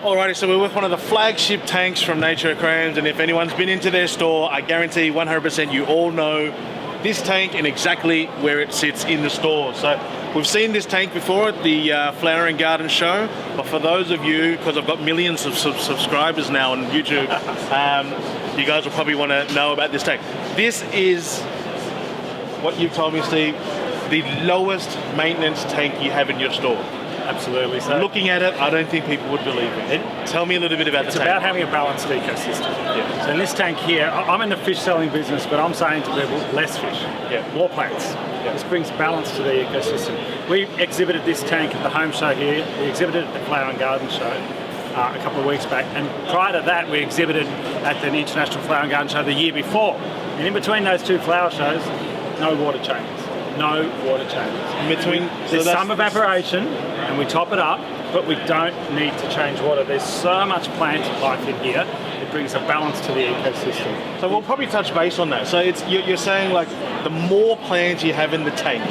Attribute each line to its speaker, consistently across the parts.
Speaker 1: Alrighty, so we're with one of the flagship tanks from Nature Aquariums, and if anyone's been into their store, I guarantee 100% you all know this tank and exactly where it sits in the store. So we've seen this tank before at the Flower and Garden Show, but for those of you, because I've got millions of subscribers now on YouTube, you guys will probably want to know about this tank. This is what you've told me, Steve, the lowest maintenance tank you have in your store.
Speaker 2: Absolutely. So
Speaker 1: looking at it, I don't think people would believe it. Tell me a little bit about the tank.
Speaker 2: It's about having a balanced ecosystem. Yeah. So in this tank here, I'm in the fish selling business, but I'm saying to people, less fish, more plants. Yeah. This brings balance to the ecosystem. We exhibited this tank at the Home Show here. We exhibited it at the Flower and Garden Show a couple of weeks back. And prior to that, we exhibited at the International Flower and Garden Show the year before. And in between those two flower shows, no water changes. No water changes. In between, there's some evaporation, and we top it up, but we don't need to change water. There's so much plant life in here, it brings a balance to the ecosystem.
Speaker 1: So we'll probably touch base on that. So it's you're saying like the more plants you have in the tank,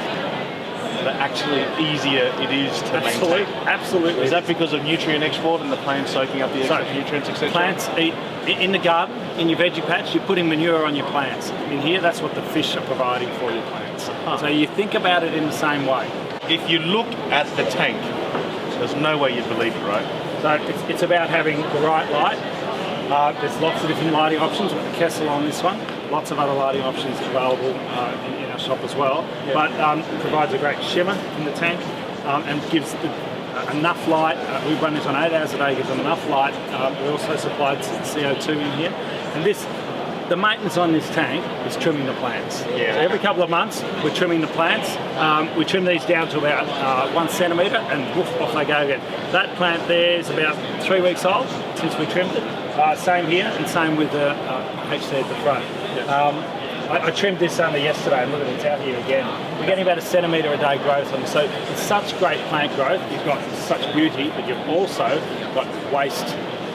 Speaker 1: the actually easier it is to maintain.
Speaker 2: Absolutely.
Speaker 1: Is that because of nutrient export and the plants soaking up the extra nutrients, etc.?
Speaker 2: Plants eat in the garden, in your veggie patch, you're putting manure on your plants. In here, that's what the fish are providing for your plants. So you think about it in the same way.
Speaker 1: If you look at the tank, there's no way you'd believe it, right?
Speaker 2: So it's about having the right light. There's lots of different lighting options with the Kessel on this one. Lots of other lighting options available in our shop as well. Yeah. But it provides a great shimmer in the tank and gives enough light. We run this on 8 hours a day, gives them enough light. We also supplied CO2 in here. And the maintenance on this tank is trimming the plants. Yeah. So every couple of months, we're trimming the plants. We trim these down to about 1 centimetre and woof, off they go again. That plant there is about 3 weeks old since we trimmed it. Same here and same with the HC at the front. Yeah. I trimmed this only yesterday and look at it, it's out here again. We're getting about 1 centimetre a day growth on them. So it's such great plant growth. You've got such beauty, but you've also got waste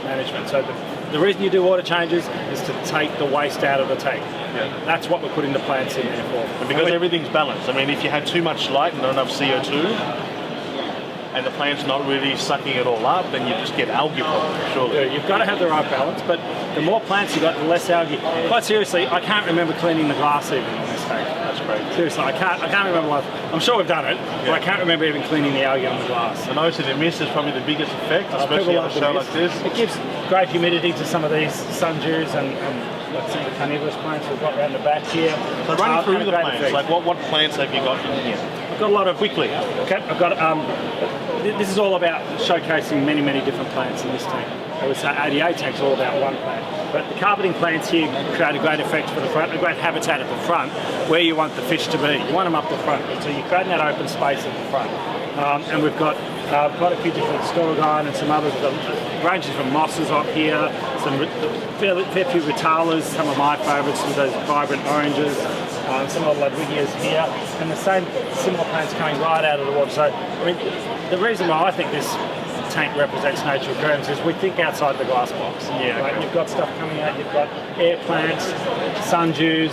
Speaker 2: management. So the reason you do water changes is to take the waste out of the tank. Yeah. That's what we're putting the plants in there for.
Speaker 1: And because everything's balanced. I mean, if you had too much light and not enough CO2, and the plant's not really sucking it all up, then you just get algae problems, surely.
Speaker 2: Yeah, you've got to have the right balance, but the more plants you've got, the less algae. Quite seriously, I can't remember cleaning the glass even in this tank.
Speaker 1: That's great.
Speaker 2: Seriously, I can't remember what. I'm sure we've done it, but I can't remember even cleaning the algae on the glass.
Speaker 1: And obviously the mist is probably the biggest effect, especially on a show like this.
Speaker 2: It gives great humidity to some of these sundews and some of the carnivorous plants we've got around the back here.
Speaker 1: So running through the plants, effect. Like what plants have you got in here?
Speaker 2: I've got a lot of quickly. Okay, I've got. This is all about showcasing many different plants in this tank. I would say 88 tank's all about one plant. But the carpeting plants here create a great effect for the front, a great habitat at the front where you want the fish to be. You want them up the front, so you're creating that open space at the front. And we've got quite a few different Storogine and some others. We've got ranges from mosses up here, some fair few Ritalas, some of my favourites with those vibrant oranges. Some of the Ludwigias here, and the same similar plants coming right out of the water. So, I mean, the reason why I think this tank represents Nature Aquariums is we think outside the glass box. Yeah, right? You've got stuff coming out, you've got air plants, sundews,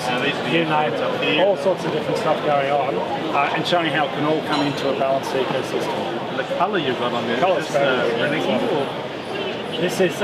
Speaker 2: you name all sorts of different stuff going on, and showing how it can all come into a balanced ecosystem.
Speaker 1: And the colour you've got on there,
Speaker 2: colour's this is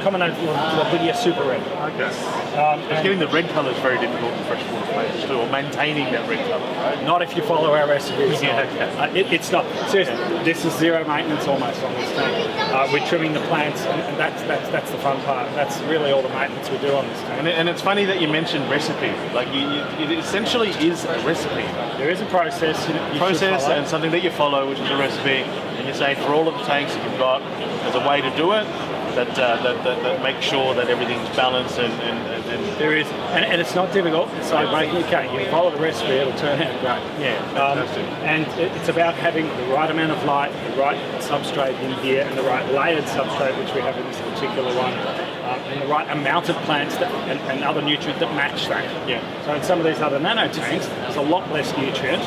Speaker 2: common Ludwigia Super Red.
Speaker 1: Okay. Getting the red colour is very difficult in freshwater plants too, or maintaining that red colour, right?
Speaker 2: Not if you follow our recipes.
Speaker 1: Yeah, okay.
Speaker 2: It's not. Seriously, this is zero maintenance almost on this tank. We're trimming the plants, and that's the fun part. That's really all the maintenance we do on this tank.
Speaker 1: And it's funny that you mentioned recipe. Like it essentially is a recipe.
Speaker 2: There is a process.
Speaker 1: Process and something that you follow, which is a recipe. And you say for all of the tanks that you've got, there's a way to do it. That make sure that everything's balanced and
Speaker 2: there is, and it's not difficult. It's like making a cake. You follow the recipe, it'll turn out great.
Speaker 1: Yeah, fantastic.
Speaker 2: And it's about having the right amount of light, the right substrate in here, and the right layered substrate, which we have in this particular one, and the right amount of plants and other nutrients that match that. Yeah. So in some of these other nano tanks, there's a lot less nutrient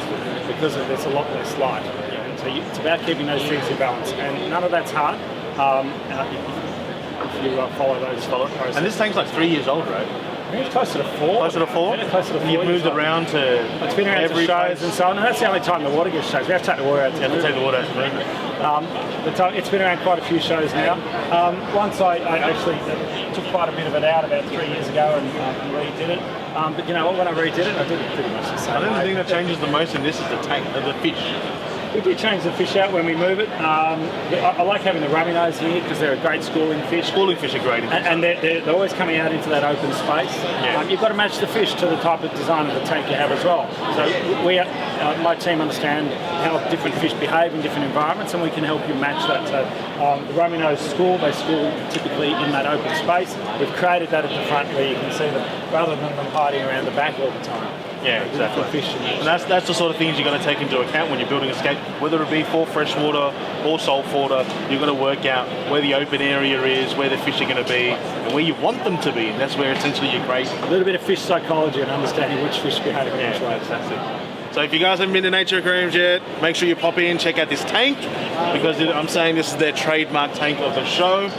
Speaker 2: because there's a lot less light. Yeah. And so it's about keeping those things in balance, and none of that's hard. If you follow those processes.
Speaker 1: And this tank's like 3 years old, right?
Speaker 2: I think it's closer to 4.
Speaker 1: Closer to 4?
Speaker 2: Yeah, closer to 4.
Speaker 1: And you've moved it around to
Speaker 2: it's been around
Speaker 1: every
Speaker 2: to shows and so on, and that's the only time the water gets changed. We have to take the water out.
Speaker 1: You have to take the water out.
Speaker 2: It's been around quite a few shows now. Once I actually took quite a bit of it out about 3 years ago and redid it. But you know what, when I redid it, I did it pretty much the same.
Speaker 1: I think the thing that changes the most in this is the tank, the fish.
Speaker 2: We do change the fish out when we move it. I like having the rummy nose here because they're a great schooling fish.
Speaker 1: Schooling fish are great.
Speaker 2: And they're always coming out into that open space.
Speaker 1: Yeah.
Speaker 2: You've got to match the fish to the type of design of the tank you have as well. So my team understand how different fish behave in different environments, and we can help you match that. So the rummy nose school, they school typically in that open space. We've created that at the front where you can see them rather than them hiding around the back all the time.
Speaker 1: Yeah, exactly.
Speaker 2: Fish
Speaker 1: and that's the sort of things you've got to take into account when you're building a scape, whether it be for freshwater or saltwater. You've got to work out where the open area is, where the fish are going to be, and where you want them to be. And that's where essentially you're great.
Speaker 2: A little bit of fish psychology and understanding which fish behave in which way.
Speaker 1: Fantastic. So if you guys haven't been to Nature Aquariums yet, make sure you pop in, check out this tank, because I'm saying this is their trademark tank of the show.